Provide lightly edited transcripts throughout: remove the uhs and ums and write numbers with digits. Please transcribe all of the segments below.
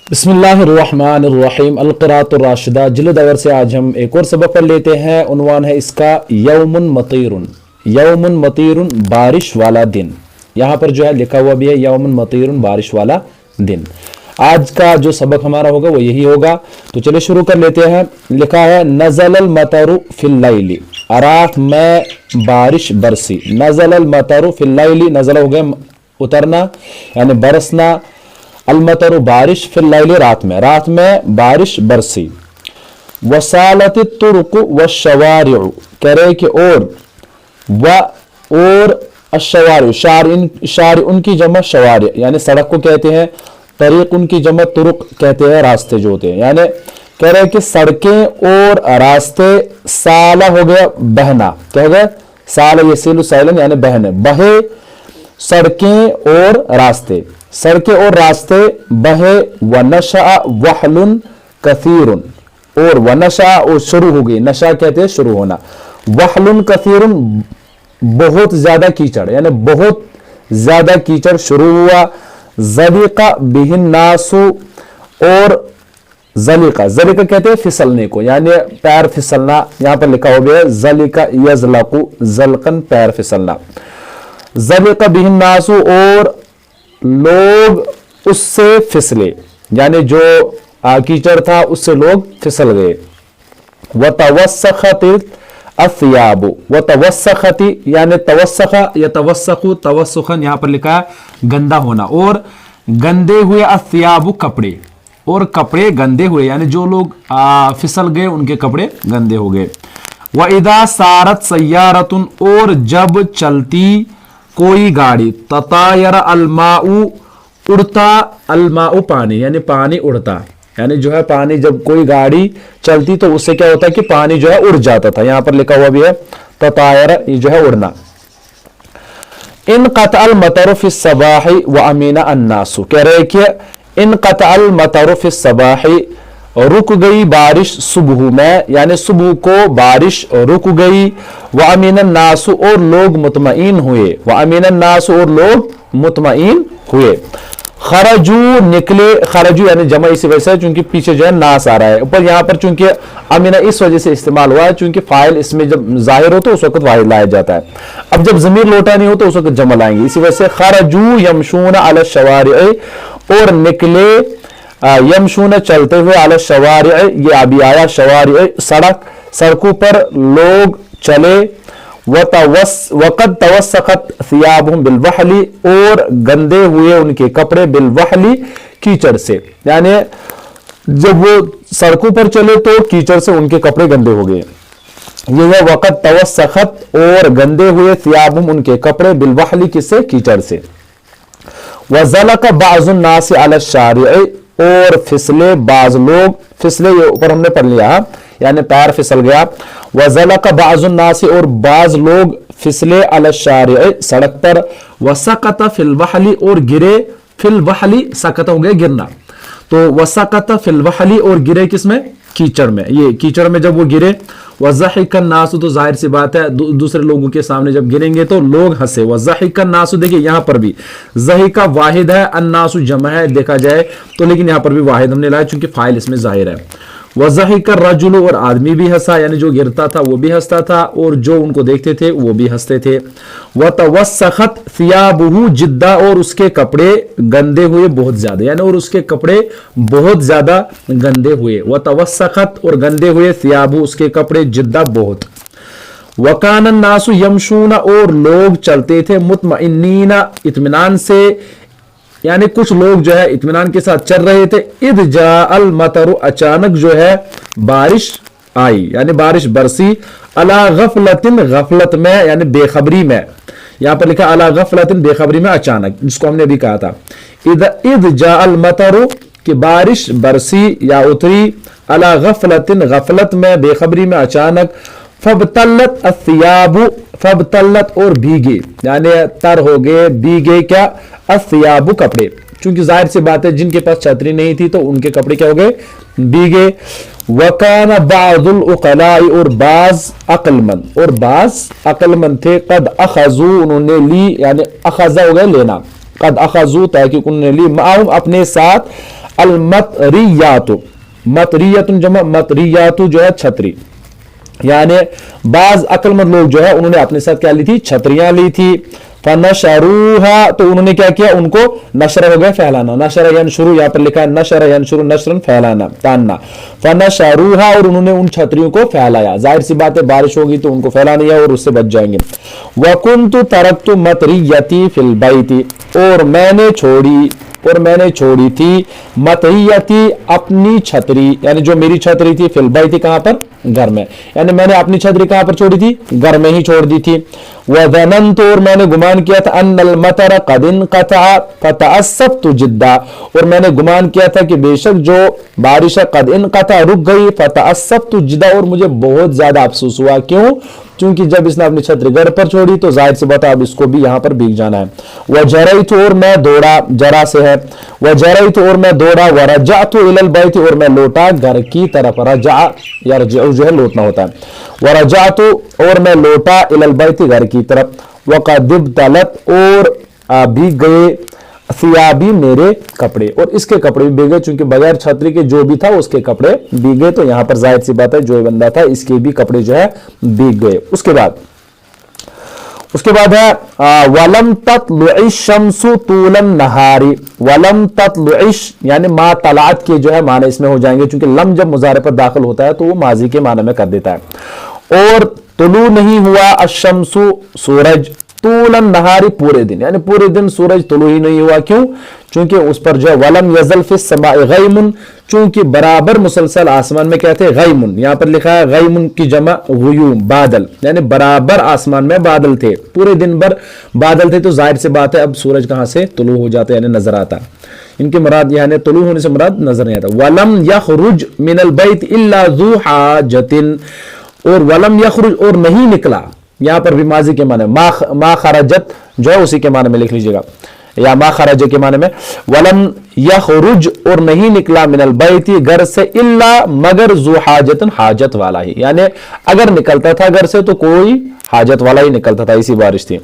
बिस्मिल्लाहिर्रहमानिर्रहीम अल-क़िराअतुर राशिदा जिल्द अवर से आज हम एक और सबक पढ़ लेते हैं। उन्वान है इसका यौमुन मतीरुन। यौमुन मतीरुन बारिश वाला दिन। यहाँ पर जो है लिखा हुआ भी है यौमुन मतीरुन बारिश वाला दिन। आज का जो सबक हमारा होगा वो यही होगा। तो चलिए शुरू कर लेते हैं। लिखा है नज़लल मतरु फिल लैली, रात में बारिश बरसी। नज़लल मतरु फिल लैली, नज़ल हो गया उतरना यानी बरसना। अलमतरु बारिश फिल लैली, रात में बारिश बरसी। वसालत तुरुक व शवारिउ, कह रहे कि और अशवारि, शार उनकी जमा शवारि यानी सड़क को कहते हैं। तरीक उनकी जमा तुरुक कहते हैं, रास्ते जो होते हैं। यानी कह रहे कि सड़कें और रास्ते। साला हो गया बहना, क्या हो गया साला यसीलु सैलन यानी बहने, बहे सड़कें और रास्ते। सड़कें और रास्ते बहे। वनशा वहलुन कसीरुन, और वनशा और शुरू हो गई, नशा कहते हैं शुरू होना। वहलुन कसीरुन बहुत ज्यादा कीचड़ यानी बहुत ज्यादा कीचड़ शुरू हुआ। ज़लिका बिहिन नासु, और ज़लिका कहते हैं फिसलने को यानी पैर फिसलना। यहां पर लिखा हो गया ज़लिका यज़लकु ज़लकन पैर फिसलना। ज़लिका बिहिन नासु, और लोग उससे फिसले यानी जो कीचड़ था उससे लोग फिसल गए। वतवस्सखतिल अस्याबु, वतवस्सखति यानी तवस्सखा या तवस्सखु तवस्सुखन, यहां पर लिखा है गंदा होना। और गंदे हुए अस्याबु कपड़े, और कपड़े गंदे हुए यानी जो लोग फिसल गए उनके कपड़े गंदे हो गए। व इदा सारत सय्यारतुन, और जब चलती कोई गाड़ी। ततायर अलमाउ, उड़ता। अलमाउ पानी यानी पानी उड़ता, यानी जो है पानी जब कोई गाड़ी चलती तो उससे क्या होता है कि पानी जो है उड़ जाता था। यहां पर लिखा हुआ भी है ततायर, ये जो है उड़ना। इन कतअल मतरु फिस सबाही व अमीना अन्नासु, कह रहे कि इन कतअल मतरु फिस सबाही, रुक गई बारिश सुबह में यानी सुबह को बारिश रुक गई। व अमीन नासु, और लोग मुतमईन हुए। व अमीन नासु, और लोग मुतमईन हुए। खरजू निकले, खरजू यानी जमा इसी वजह से चूंकि पीछे जो है नास आ रहा है। ऊपर यहां पर चूंकि अमीना इस वजह से इस्तेमाल हुआ है चूंकि फाइल इसमें जब जाहिर हो तो उस वक्त वाहिद लाया जाता है। अब जब जमीर लौटा नहीं हो तो उस वक्त जमा लाएंगे, इसी वजह से खरजू यमशून अला शवारिअ, और निकले यमशून चलते हुए अला शवारिअ, ये अभी आया शवारिअ सड़क, सड़कों पर लोग चले। वक़द तवस्सखत सियाबुहुम बिलवहली, और गंदे हुए उनके कपड़े बिलवहली कीचड़ से, यानी जब वो सड़कों पर चले तो कीचड़ से उनके कपड़े गंदे हो गए। ये है वक़द तवस्सखत, और गंदे हुए सियाबुहुम उनके कपड़े बिलवहली किससे कीचड़ से। वज़लक बाज़ुन नास अला शारिअ, और फिसले बाज लोग, फिसले ये ऊपर हमने पढ़ लिया यानी पैर फिसल गया। वज़लक बाज़ुन नास, और बाज लोग फिसले अला शारिअ सड़क पर। वसकत फिल वहली, और गिरे। फिल वहली सकत हो गया गिरना, तो वसकत फिल वहली, और गिरे किसमें कीचड़ में। ये कीचड़ में जब वो गिरे। वज़हिकन नासु, तो जाहिर सी बात है दूसरे लोगों के सामने जब गिरेंगे तो लोग हंसे। वज़हिकन नासु, देखिए यहां पर भी ज़हिका वाहिद है, अन्नासु जमा है देखा जाए तो, लेकिन यहां पर भी वाहिद हमने लाया चूंकि फाइल इसमें जाहिर है। वज़हिकर रजुल, और आदमी भी हंसा यानी जो गिरता था वो भी हंसता था, और जो उनको देखते थे वो भी हंसते थे। वतवस्सखत सियाबुहु जिद्दा, और उसके कपड़े गंदे हुए बहुत ज्यादा, यानी और उसके कपड़े बहुत ज्यादा गंदे हुए। वतवस्सखत, और गंदे हुए सियाबुहु उसके कपड़े जिद्दा बहुत। वकान नासु यमशूना, और लोग चलते थे मुतमइन्नीना इत्मीनान से, यानी कुछ लोग जो है इत्मीनान के साथ चल रहे थे। इद जाअल मतरु, अचानक जो है बारिश आई यानी बारिश बरसी। अला गफलतिन, गफलत में यानी बेखबरी में। यहां पर लिखा अला गफलतिन, बेखबरी में अचानक, जिसको हमने भी कहा था। इद जाअल मतरु, कि बारिश बरसी या उतरी। अला गफलतिन, गफलत में बेखबरी में अचानक। फबतल्लत अस्सियाबु, फबतल्लत, और भीगे यानी तर हो गए भीगे क्या अस्सियाबु कपड़े, क्योंकि जाहिर सी बात है जिनके पास छतरी नहीं थी तो उनके कपड़े क्या हो गए भीगे। वकान बादुल उकलाई, और बाज अक्लमंद, और बाज अक्लमंद थे। कद अखजू, उन्होंने ली यानी अखजा हो गया लेना। कद अखजू, ताकि उन्होंने ली। माहूम, अपने साथ। अलमतरियातु, मतरियतुन जमा मतरियातु जो है छतरी, यानी बाज अक्लमंद लोग जो है उन्होंने अपने साथ क्या ली थी, छतरियां ली थी। फनशरूहा, तो उन्होंने क्या किया, उनको नशर हो गया फैलाना, नशर यनशुरु, यहां पर लिखा है नशर यनशुरु, नशरन फैलाना, तानना। फनशरूहा, और उन्होंने उन छतरियों को फैलाया, जाहिर सी बात है बारिश होगी तो उनको फैलानी है और उससे बच जाएंगे। वकुन्तु तरक्तु मतरियती फिल बैती, और मैंने छोड़ी थी मतरियती, अपनी छतरी, यानी जो मेरी छतरी थी, फिल बैती, कहां पर, घर में, यानी मैंने अपनी छतरी कहां पर छोड़ी थी, घर में ही छोड़ दी थी। वज़ननतु, और मैंने गुमान किया था, अन्नल मतर क़द इनक़ता फ़तअस्सफ़्तु जिद्दा, और मैंने गुमान किया था कि बेशक जो बारिश क़द इनक़ता, रुक गई, फ़तअस्सफ़्तु जिद्दा, और मुझे बहुत ज्यादा अफसोस हुआ। क्यों? क्योंकि जब इसने अपनी छतरी घर पर छोड़ी तो जाहिर से बता अब इसको भी यहां पर भीग जाना है। वजरैतु, और मैं दौड़ा, जरा से है, वजरैतु, और मैं दौड़ा, वरजअतु इलल बैत, और मैं लौटा घर की तरफ, रजा यरजिउ जो है लौटना होता है, वरजअतु, और मैं लौटा, इलल बैत, घर की तरफ, वक़द इब्तलत, और भीग गए, सियाबी, मेरे कपड़े, और इसके कपड़े भी भीगे, चूंकि बगैर छतरी के जो भी था उसके कपड़े भीगे, तो यहां पर जाहिर सी बात है जो बंदा था इसके भी कपड़े जो है भीग गए। उसके बाद है वलम तत्लुइश शम्सु तूलन नहारी, वलम तत्लुइश यानी मा तलात के जो है माने इसमें हो जाएंगे, क्योंकि लम जब मुजारे पर दाखिल होता है तो वो माजी के माने में कर देता है। और तुलू नहीं हुआ अशम्सु, सूरज, तूलन नहारी, पूरे दिन, यानी पूरे दिन सूरज तुलू ही नहीं हुआ। क्यों? चूंकि उस पर जो है वलम यजल फिस समाए गैमुन, चूंकि बराबर मुसलसल आसमान में कहते हैं गैमुन, यहां पर लिखा है गैमुन की जमा गुयूम, बादल, यानी बराबर आसमान में बादल थे, पूरे दिन भर बादल थे, तो जाहिर सी बात है अब सूरज कहां से तुलू हो जाता है, यानी नजर आता। इनकी मुराद यानी तुलू होने से मुराद नजर नहीं आता। वलम यखरुज मिनल बैत इल्ला ज़ू हाजतिन, और वलम यखरुज, और नहीं निकला, यहां पर भी माजी के माने, मा खरजत जो है उसी के माने में लिख लीजिएगा, या मा खरज के माने में, वलम यखरुज, और नहीं निकला, मिनल बैती, घर से, इल्ला, मगर, ज़ू हाजतन, हाजत वाला ही, यानी अगर निकलता था घर से तो कोई हाजत वाला ही निकलता था, इसी बारिश थी।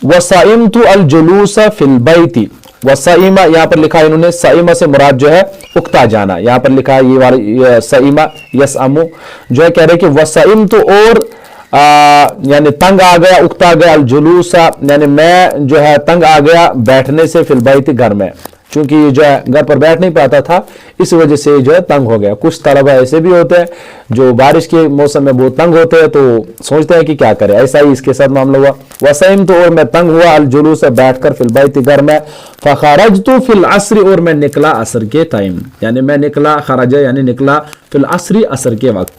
वसाइमतु अल जुलूस फिल बैती, वसाइमा यहां पर लिखा है इन्होंने, साइमा से मुराद जो है उकता जाना, यहां पर लिखा है ये वाला साइमा यसअमु जो है, कह रहे कि वसाइम तो, और यानी तंग आ गया, उकता गया, अल जुलूसा, यानी मैं जो है तंग आ गया बैठने से, फिल बैत, घर में, चूंकि जो है घर पर बैठ नहीं पाता था इस वजह से जो है तंग हो गया। कुछ तलबा ऐसे भी होते हैं जो बारिश के मौसम में बहुत तंग होते हैं, तो सोचते हैं कि क्या करें, ऐसा ही इसके साथ मामला हुआ। वसैम तो, और मैं तंग हुआ, अल जुलूस, बैठकर, फिल बैत, घर में, फखरजतु फिल अस्र, और मैं निकला असर के टाइम, यानी मैं निकला, खरजा यानी निकला, फिल अस्री, असर के वक्त।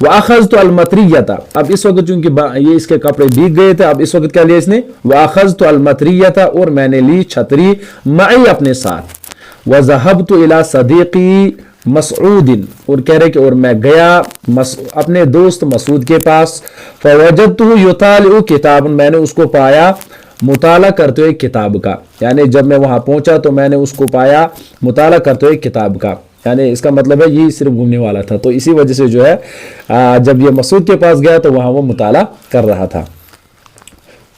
वअखज़तु अल मतरियता, अब इस वक्त चूंकि ये इसके कपड़े भीग गए थे, अब इस वक्त क्या लिया इसने, वअखज़तु अल मतरियता, और मैंने ली छतरी, मई, अपने साथ। वज़हबतु इला सदीक़ी मसऊदिन, और कह रहे कि और मैं गया अपने दोस्त मसूद के पास, फवजदतुहु युतालिउ किताबन, मैंने उसको पाया मुताला करते हुए किताब का, यानी जब मैं वहां पहुंचा तो मैंने उसको पाया मुताला करते हुए किताब का, यानी इसका मतलब है ये सिर्फ घूमने वाला था, तो इसी वजह से जो है जब ये मसूद के पास गया तो वहां वो मुताला कर रहा था।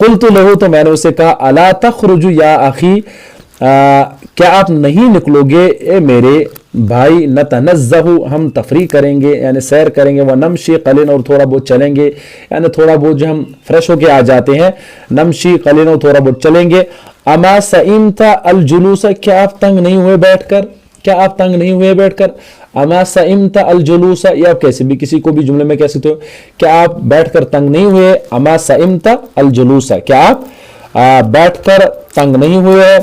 कुल्तु लहू, तो मैंने उसे कहा, अला तखरुजु या अखी, क्या आप नहीं निकलोगे ए मेरे भाई, नतनज़्ज़हु, हम तफरी करेंगे, यानी सैर करेंगे, व नमशी कलिन, और थोड़ा बहुत चलेंगे, यानी थोड़ा बहुत जो हम फ्रेश होके आ जाते हैं, नमशी कलिन, और थोड़ा बहुत चलेंगे। अमा सईमता अल जुलूसा, क्या आप तंग नहीं हुए बैठकर, क्या आप तंग नहीं हुए बैठकर। अमा सईमता अल जुलूसा, या आप कैसे भी किसी को भी जुमले में कह सकते हो, क्या आप बैठकर तंग नहीं हुए। अमा सईमता अल जुलूसा, क्या आप बैठकर तंग नहीं हुए।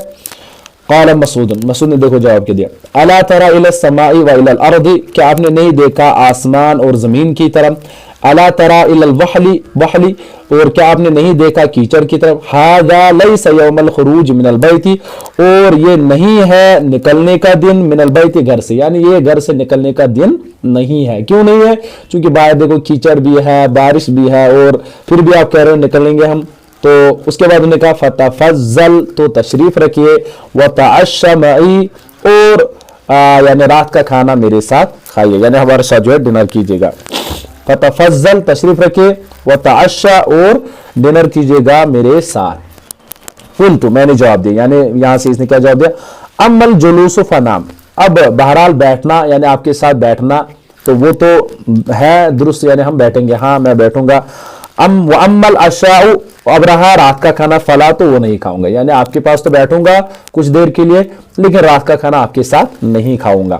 क़ाल मसूद, मसूद ने देखो जवाब के दिया, अला तरा इला समाई व इला अर्दी, क्या आपने नहीं देखा आसमान और जमीन की तरफ। अला तरा इला वहली वहली, और क्या आपने नहीं देखा कीचड़ की तरफ। हादा लैसा यौमल खुरूज मिनल बैती, और ये नहीं है निकलने का दिन, मिनल बैती, घर से, यानी ये घर से निकलने का दिन नहीं है। क्यों नहीं है? क्योंकि बाहर देखो कीचड़ भी है, बारिश भी है, और फिर भी आप कह रहे हो निकलेंगे हम। तो उसके बाद उन्होंने कहा फतफज़ल, तो तशरीफ रखिए, व तअश्शा मई, और यानी रात का खाना मेरे साथ खाइए, यानी हमारे साथ जो है डिनर कीजिएगा। फतफज़ल, तशरीफ रखिए, व तअश्शा, और डिनर कीजिएगा मेरे साथ। कुल्तु, मैंने जवाब दिया, यानी यहां से इसने क्या जवाब दिया, अम्मल जुलूस फनाम, अब बहरहाल बैठना यानी आपके साथ बैठना तो वो तो है दुरुस्त, यानी हम बैठेंगे, हाँ मैं बैठूंगा। अम्मल अशाउ, अब रहा रात का खाना, फला तो वो नहीं खाऊंगा, यानी आपके पास तो बैठूंगा कुछ देर के लिए लेकिन रात का खाना आपके साथ नहीं खाऊंगा।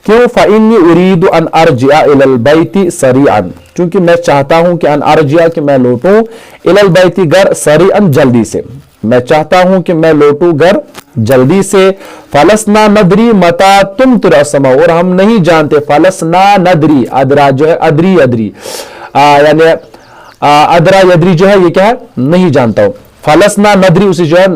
क्यों? फ़इन्नी उरीदु अन अर्जिअ इलल बैति सरीअन, क्योंकि मैं चाहता हूं कि अन अर्जिअ, कि मैं लौटूं, इलल बैति घर, सरीअन जल्दी से, मैं चाहता हूं कि मैं लौटूं घर जल्दी से। फलसना नदरी मता तुम तुरसमा, और हम नहीं जानते, फलसना नदरी, अदरा जो है अदरी अदरी यानी अदरा यदरी जो है ये क्या है नहीं जानता हूं। फलसना नदरी उसी जो है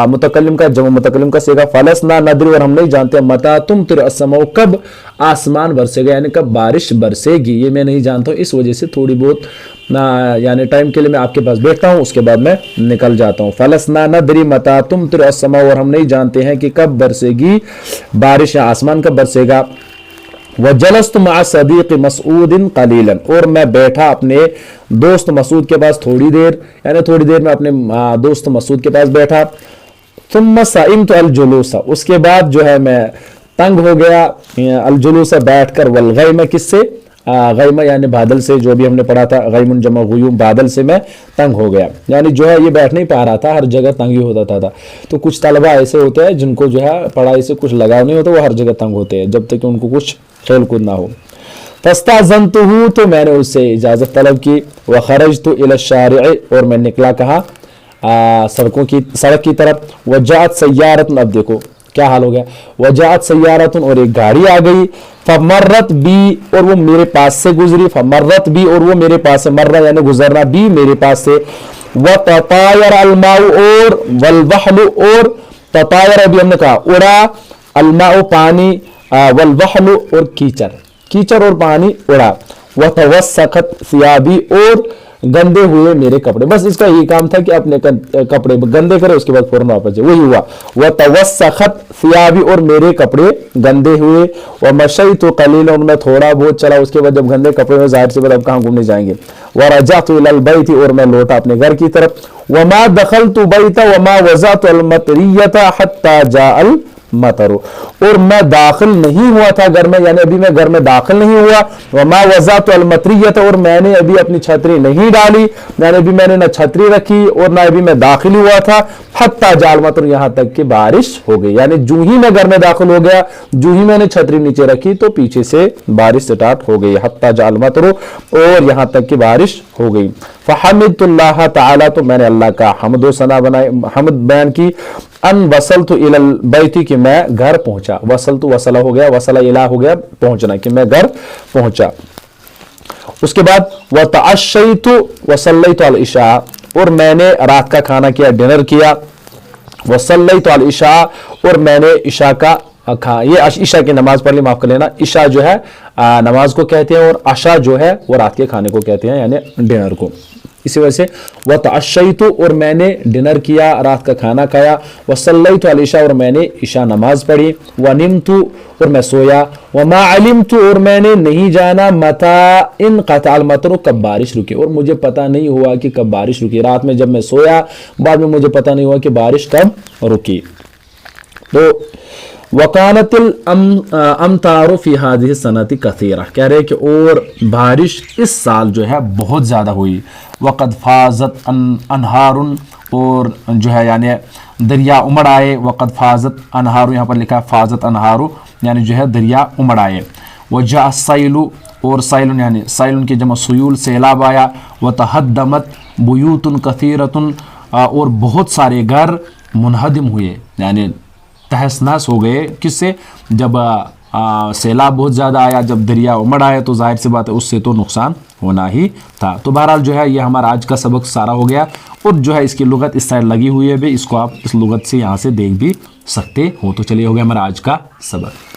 मुतकल्लिम का जमा मुतकल्लिम का सेगा, फलसना नदरी, और हम नहीं जानते, मता तुम तुरसमा, कब आसमान बरसेगा, यानी कब बारिश बरसेगी, ये मैं नहीं जानता हूं। इस वजह से थोड़ी बहुत यानी टाइम के लिए मैं आपके पास बैठता हूं, उसके बाद मैं निकल जाता हूं। फलसना नदरी मता तुम तुरसमा, और हम नहीं जानते हैं कि कब बरसेगी बारिश या आसमान कब बरसेगा। वजलस्त मा सदीक मसूदिन कलीलन, और मैं बैठा अपने दोस्त मसूद के पास थोड़ी देर, यानी थोड़ी देर में अपने दोस्त मसूद के पास बैठा। तुम सइमत अल जुलूसा, उसके बाद जो है मैं तंग हो गया अल जुलूसा बैठकर, वल गैम, किससे, गैमा यानी बादल से, जो भी हमने पढ़ा था गैमुन जमा गुयूम, बादल से मैं तंग हो गया, यानी जो है ये बैठ नहीं पा रहा था, हर जगह तंग ही होता था। तो कुछ तलबा ऐसे होते हैं जिनको जो है पढ़ाई से कुछ लगाव नहीं होता, वो हर जगह तंग होते हैं जब तक कि उनको कुछ खेल कूद ना हो। फस्ताज़नतुहु, तो मैंने उससे इजाज़त तलब की। व खरजतु इला शारिअ, और मैं निकला कहा सड़क की तरफ। वजात सय्यारतुन, अब देखो क्या हाल हो गया, वजात सय्यारतुन, और एक गाड़ी आ गई। फमर्रत बी, और वो मेरे पास से गुजरी। फमर्रत बी, और वो मेरे पास से, मर्रा यानी गुजरना, बी मेरे पास से। व ततायर अलमाउ, और वलवहलु, और ततायर अभी हमने कहा उड़ा, अलमाउ पानी, वलवहलु और कीचड़, कीचड़ और पानी उड़ा। व तवस्सखत सियाबी, और गंदे हुए मेरे कपड़े, बस इसका यही काम था कि अपने कपड़े गंदे करे उसके बाद फौरन वापस जाए, वही हुआ। वह तवस्सखत सियाबी, और मेरे कपड़े गंदे हुए। वह मशैतु कलीला, और मैं थोड़ा बहुत चला, उसके बाद जब गंदे कपड़े में जाहिर सी बात अब कहाँ घूमने जाएंगे। वह रजअतु इलल बैति, और मैं लौटा अपने घर की तरफ। वमा दखलतु बैता वमा वज़अतु अल मतरियता हत्ता जाअल मतरो, और मैं दाखिल नहीं हुआ था घर में, यानी अभी मैं घर में दाखिल नहीं हुआ। वमा वज़अतु अल मतरियत, और मैंने अभी अपनी छतरी नहीं डाली, यानी अभी मैंने ना छतरी रखी और ना अभी मैं दाखिल हुआ था। हत्ता जाल मतरो, यहाँ तक कि बारिश हो गई, यानी जो ही मैं घर में दाखिल हो गया, जो ही मैंने छतरी नीचे रखी तो पीछे से बारिश स्टार्ट हो गई। हत्ता जाल मतरो, और यहाँ तक कि बारिश हो गई। फहमिदुल्लाह ताला, तो मैंने अल्लाह का हम्द व सना बनाए, हम्द बयान की। अन वसलतु इलल बैति, कि मैं घर पहुंचा। वसलतु वसला हो गया, वसला इला हो गया पहुंचना, कि मैं घर पहुंचा। उसके बाद व तअशयतु वसल्लैतु अल इशा, और मैंने रात का खाना किया, डिनर किया। वसल्लैतु अल इशा, और मैंने इशा का ये इशा की नमाज पढ़ ली, माफ कर लेना। इशा जो है नमाज को कहते हैं, और अशा जो है वो रात के खाने को कहते हैं, यानी डिनर को। इसी वजह से व तअशयतु, और मैंने डिनर किया, रात का खाना खाया। वसल्लैतु अल इशा, और मैंने इशा नमाज पढ़ी। व निमतु, और मैं सोया। व मा अलिमतु, और मैंने नहीं जाना, मता इन क़तअल मतरु, कब बारिश रुकी, और मुझे पता नहीं हुआ कि कब बारिश रुकी। रात में जब मैं सोया, बाद में मुझे पता नहीं हुआ कि बारिश कब रुकी। तो वकानतिल अमतारो फी हादिहि सनति कसीरा, कह रहे कि और बारिश इस साल जो है बहुत ज़्यादा हुई। वक़द फाज़त अनहारुन, और जो है यानी दरिया उमड़ आए। वक़द फाज़त अनहारु, यहाँ पर लिखा है फाज़त अनहारु, यानी जो है दरिया उमड़ आए। वजा सैलु, और सैलुन यानी सैलुन की जमा सुयूल, सैलाब आया। व तहद्दमत बुयूतुन कसीरतुन, और बहुत सारे घर मुनहदिम हुए, यानी तहस नहस हो गए। किससे? जब सैलाब बहुत ज़्यादा आया, जब दरिया उमड़ आया, तो जाहिर सी बात है उससे तो नुकसान होना ही था। तो बहरहाल जो है ये हमारा आज का सबक सारा हो गया, और जो है इसकी लुगत इस साइड लगी हुई है भी, इसको आप इस लुगत से यहाँ से देख भी सकते हो। तो चलिए हो गया हमारा आज का सबक।